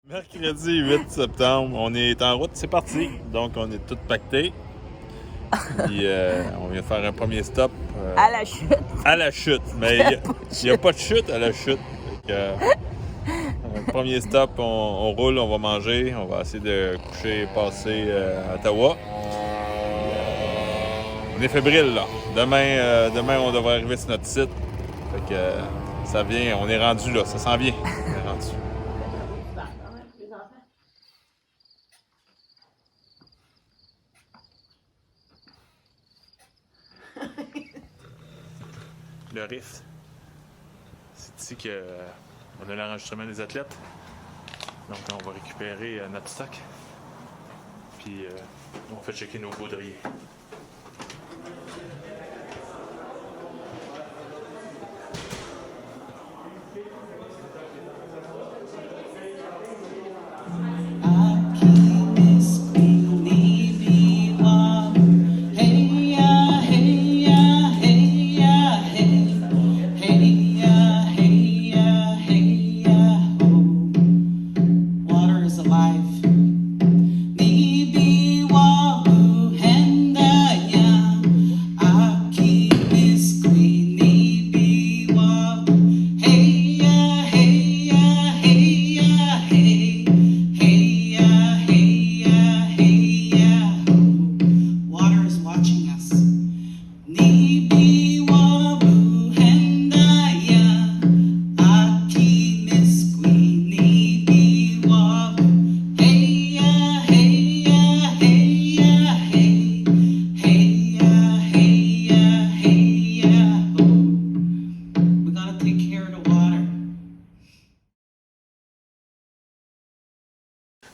Mercredi 8 septembre, on est en route, c'est parti. Donc, on est tous pactés. Puis, on vient faire un premier stop. À la chute. À la chute. Mais il n'y a pas de chute à la chute. Premier stop, on roule, on va manger. On va essayer de coucher et passer à Ottawa. On est fébrile, là. Demain, on devrait arriver sur notre site. Fait que ça vient, on est rendu là, ça s'en vient. On est rendu. Le riff, c'est ici qu'on a l'enregistrement des athlètes. Donc on va récupérer notre stock. Puis on fait checker nos baudriers.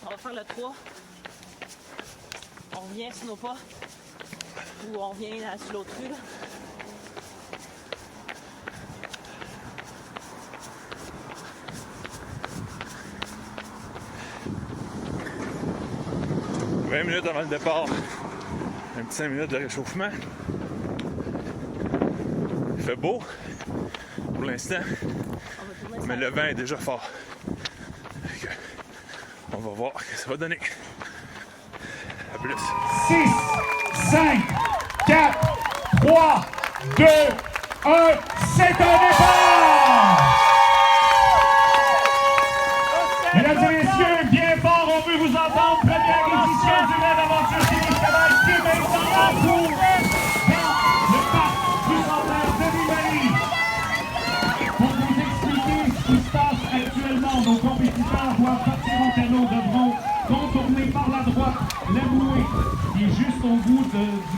On va faire le 3. On revient sur nos pas. Ou on revient là, sur l'autre rue. Là. « 20 minutes avant le départ. Un petit 5 minutes de réchauffement. Il fait beau pour l'instant. Mais le vent est déjà fort. On va voir ce que ça va donner. À plus. 6, 5, 4, 3, 2, 1, c'est un départ! Mesdames et messieurs, bien fort, on veut vous entendre. Première édition du Raid Aventure Tennis Cheval qui est maintenant pour le parc du centre de Vivarie. Pour vous expliquer ce qui se passe actuellement, nos compétiteurs doivent partir en canot, devront contourner par la droite la bouée qui est juste au bout du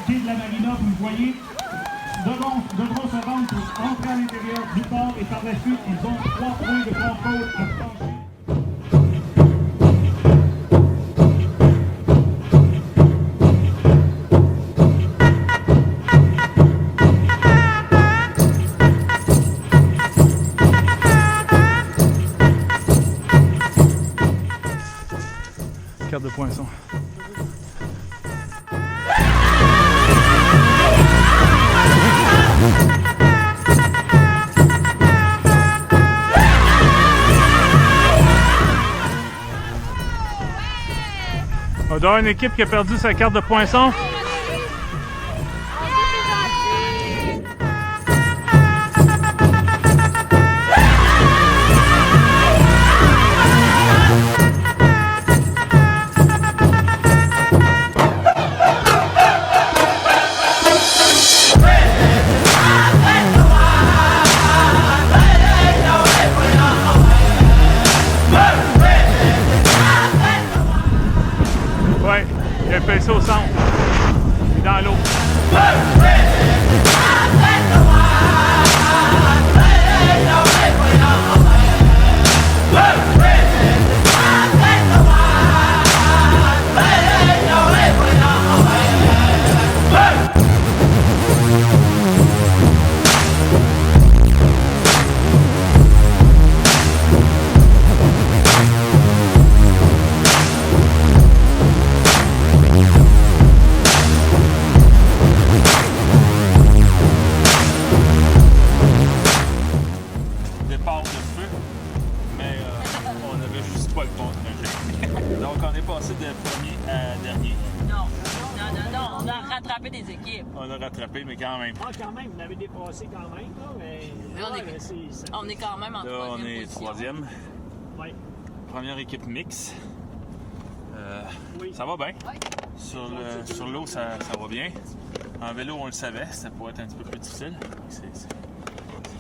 quai de la Marina, vous le voyez. Devront se rendre pour entrer à l'intérieur du port et par la suite, ils ont 3 points de contrôle à franchir. Carte de poinçon. On doit avoir une équipe qui a perdu sa carte de poinçon. Ouais, il a fait ça au centre. échappé, mais quand même. Ah, quand même, vous l'avez dépassé quand même, là, mais... On est quand même en Là, troisième on est position. troisième. Oui. Première équipe mixte. Oui. Ça va bien. Ouais. Sur l'eau, ça va bien. En vélo, on le savait, ça pourrait être un petit peu plus difficile. C'est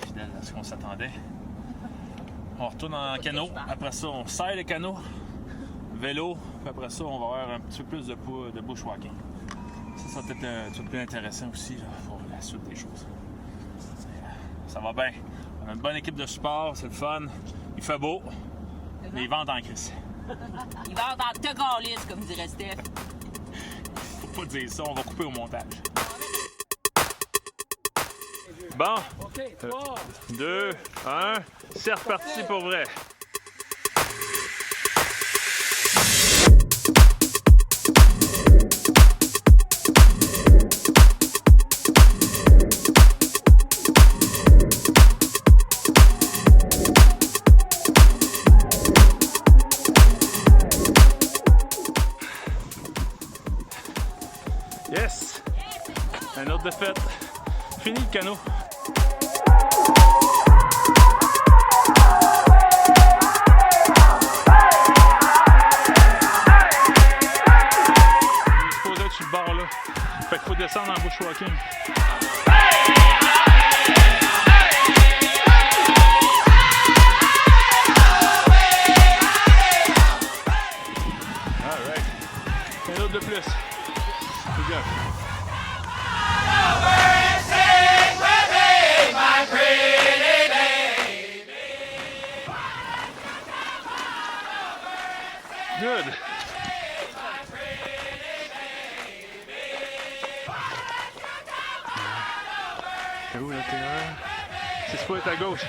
fidèle à ce qu'on s'attendait. On retourne en canot. Après ça, on serre le canot. Vélo. Puis après ça, on va avoir un petit peu plus de bushwalking. Ça va peut-être un petit peu plus intéressant aussi là, pour la suite des choses. Ça va bien. On a une bonne équipe de support, c'est le fun. Il fait beau. Les ventes en crise. Il va dans te calice, comme dirait Steph. Faut pas dire ça, on va couper au montage. Bon, 3, 2, 1, c'est reparti pour vrai. Yes! Un autre défaite. Fini le canot. Il faut être sur le bord là. Fait qu'il faut descendre en bushwalking. Alright. Un autre de plus. Good job. Good. T'es où là, t'es là? C'est supposé être à gauche.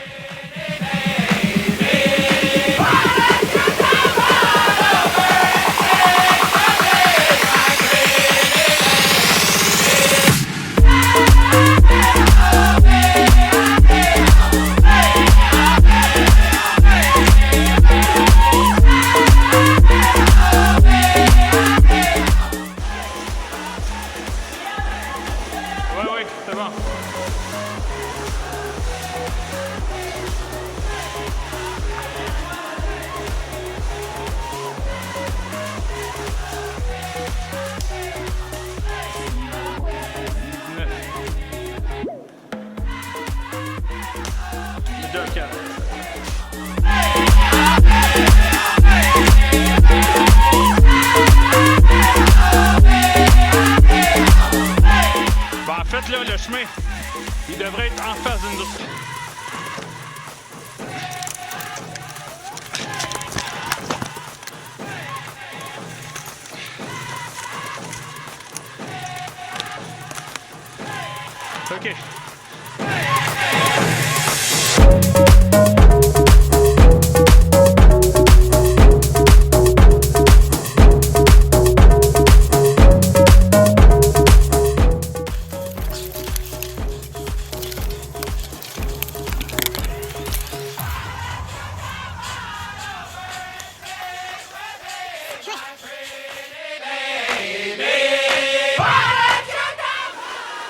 Oui, c'est bon. Good job, Kat. Ben, en fait, là, le chemin, il devrait être en face de nous. OK.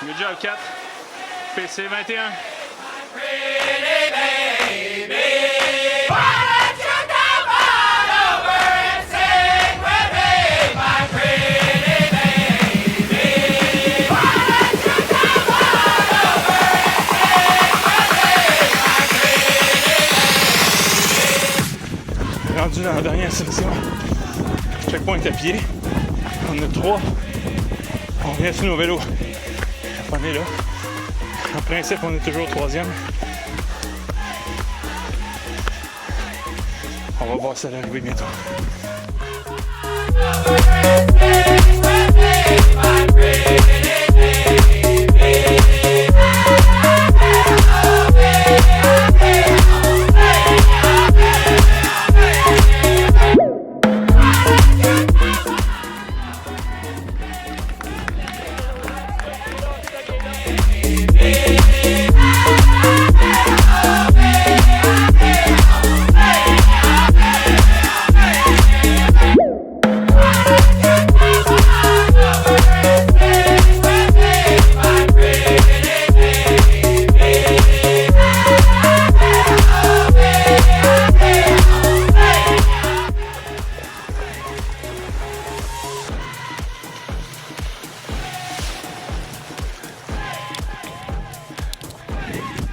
Good job, Kat. PC 21. Rendu dans la dernière section. Checkpoint à pied. On a 3. On revient sur nos vélos. On est là. En principe, on est toujours troisième. On va voir ça à l'arrivée bientôt.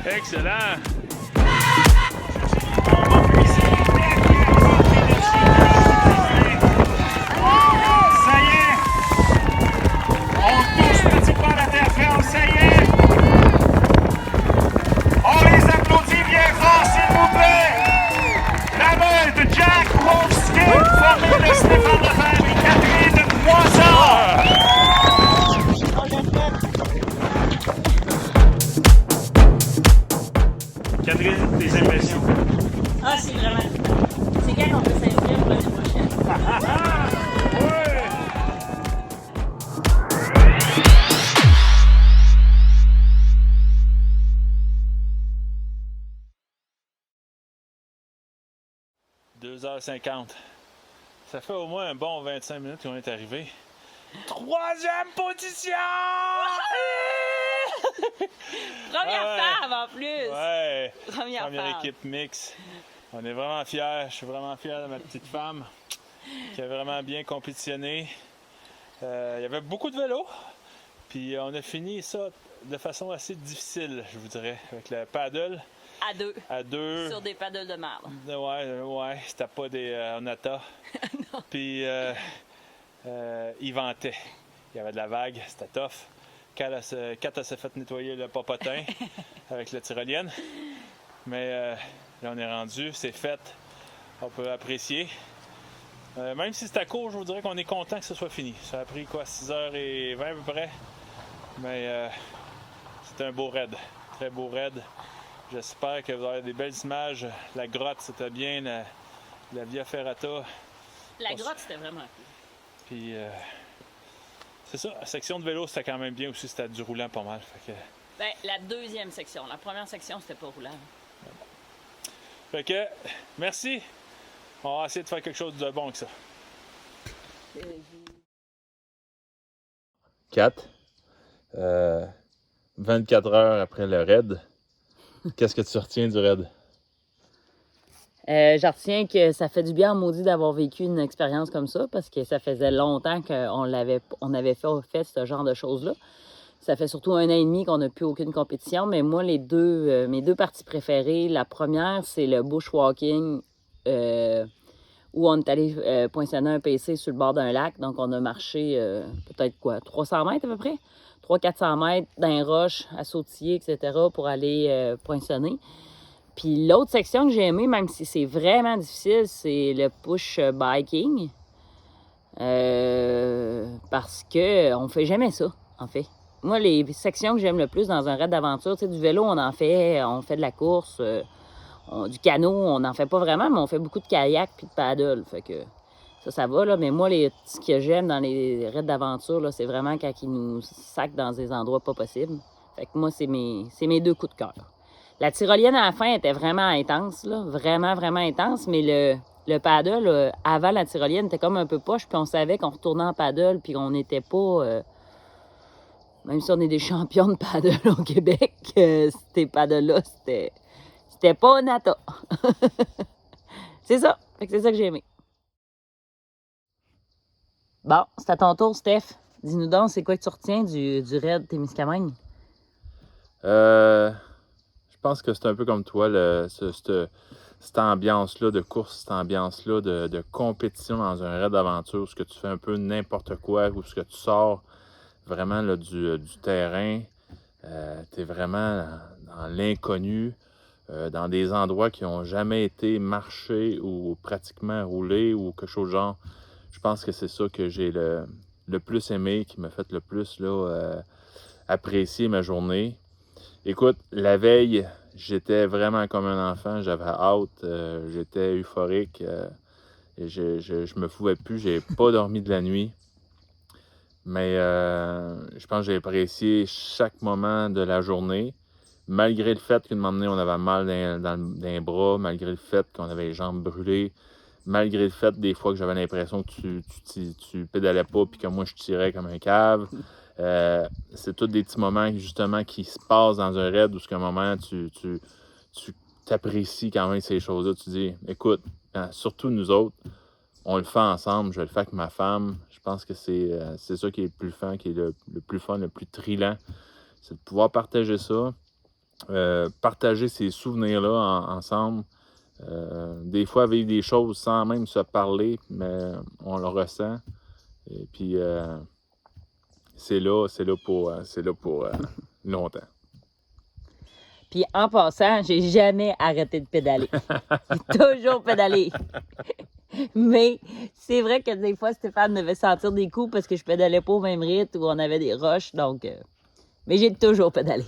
Excellent! Ça y est! On touche pratiquement la terre ferme, ça y est! On les applaudit bien fort, s'il vous plaît! La meute Jack Wolfskin, formée de Stéphane Lefebvre et Catherine Moisson! Catherine, tes impressions? Ah, c'est vraiment. C'est quand qu'on peut s'inscrire pour l'année prochaine? Ouais! « 2h50. Ça fait au moins un bon 25 minutes qu'on est arrivé. 3e position! Première Ouais. femme en plus! Ouais! Première femme. équipe mixte. On est vraiment fiers. Je suis vraiment fier de ma petite femme qui a vraiment bien compétitionné. Il y avait beaucoup de vélos. Puis on a fini ça de façon assez difficile, je vous dirais, avec le paddle À deux. à deux. Sur des paddles de marde. Ouais, c'était pas des Onata. Puis il ventait. Il y avait de la vague, c'était tough. Kat s'est fait nettoyer le popotin avec la tyrolienne. Mais là, on est rendu, c'est fait. On peut apprécier. Même si c'était court, je vous dirais qu'on est content que ce soit fini. Ça a pris quoi, 6h20 à peu près. Mais c'était un beau raid. Très beau raid. J'espère que vous aurez des belles images. La grotte, c'était bien. La Via Ferrata. La grotte, c'était vraiment cool. Puis, c'est ça. La section de vélo, c'était quand même bien aussi. C'était du roulant pas mal. Fait que, Ben, la deuxième section. La première section, c'était pas roulant. merci. On va essayer de faire quelque chose de bon avec ça. 4. 24 heures après le raid. Qu'est-ce que tu retiens du raid? Je retiens que ça fait du bien en maudit d'avoir vécu une expérience comme ça parce que ça faisait longtemps qu'on avait fait ce genre de choses-là. Ça fait surtout 1 an et demi qu'on n'a plus aucune compétition, mais moi, mes deux parties préférées, la première, c'est le bushwalking où on est allé poinçonner un PC sur le bord d'un lac. Donc, on a marché peut-être 300 mètres à peu près? 300-400 mètres dans les roches, à sautiller, etc. pour aller poinçonner. Puis l'autre section que j'ai aimée, même si c'est vraiment difficile, c'est le push biking. Parce que on fait jamais ça, en fait. Moi, les sections que j'aime le plus dans un raid d'aventure, tu sais, du vélo, on fait de la course, du canot, on n'en fait pas vraiment, mais on fait beaucoup de kayak puis de paddle. Fait que ça va, là. Mais moi, ce que j'aime dans les raids d'aventure, là, c'est vraiment quand ils nous sacent dans des endroits pas possibles. Fait que moi, c'est mes deux coups de cœur. La tyrolienne à la fin était vraiment intense, là. Vraiment, vraiment intense, mais le paddle, avant la tyrolienne, était comme un peu poche, puis on savait qu'on retournait en paddle, puis qu'on n'était pas... même si on est des champions de paddle au Québec, ces paddles-là, c'était pas un nata. C'est ça. Fait que c'est ça que j'ai aimé. Bon, c'est à ton tour, Steph. Dis-nous donc, c'est quoi que tu retiens du raid Témiscamingue? Je pense que c'est un peu comme toi, cette ambiance-là de course, cette ambiance-là de compétition dans un raid d'aventure, ce que tu fais un peu n'importe quoi, ou ce que tu sors vraiment là, du terrain, tu es vraiment dans l'inconnu, dans des endroits qui n'ont jamais été marchés ou pratiquement roulés ou quelque chose de genre. Je pense que c'est ça que j'ai le plus aimé, qui m'a fait le plus là, apprécier ma journée. Écoute, la veille, j'étais vraiment comme un enfant, j'avais hâte, j'étais euphorique, et je me pouvais plus, j'ai pas dormi de la nuit. Mais je pense que j'ai apprécié chaque moment de la journée, malgré le fait qu'une moment donné, on avait mal dans les bras, malgré le fait qu'on avait les jambes brûlées, malgré le fait des fois que j'avais l'impression que tu pédalais pas puis que moi je tirais comme un cave. C'est tous des petits moments justement qui se passent dans un raid où à un moment tu t'apprécies quand même ces choses-là. Tu dis, écoute, surtout nous autres, on le fait ensemble, je le fais avec ma femme. Je pense que c'est ça qui est le plus fun, qui est le plus fun, le plus thrillant. C'est de pouvoir partager ça. partager ces souvenirs-là ensemble. Des fois, vivre des choses sans même se parler, mais on le ressent. Et puis, c'est là pour longtemps. Puis en passant, j'ai jamais arrêté de pédaler. J'ai toujours pédalé. Mais c'est vrai que des fois, Stéphane devait sentir des coups parce que je pédalais pas au même rythme ou on avait des roches. Donc, mais j'ai toujours pédalé.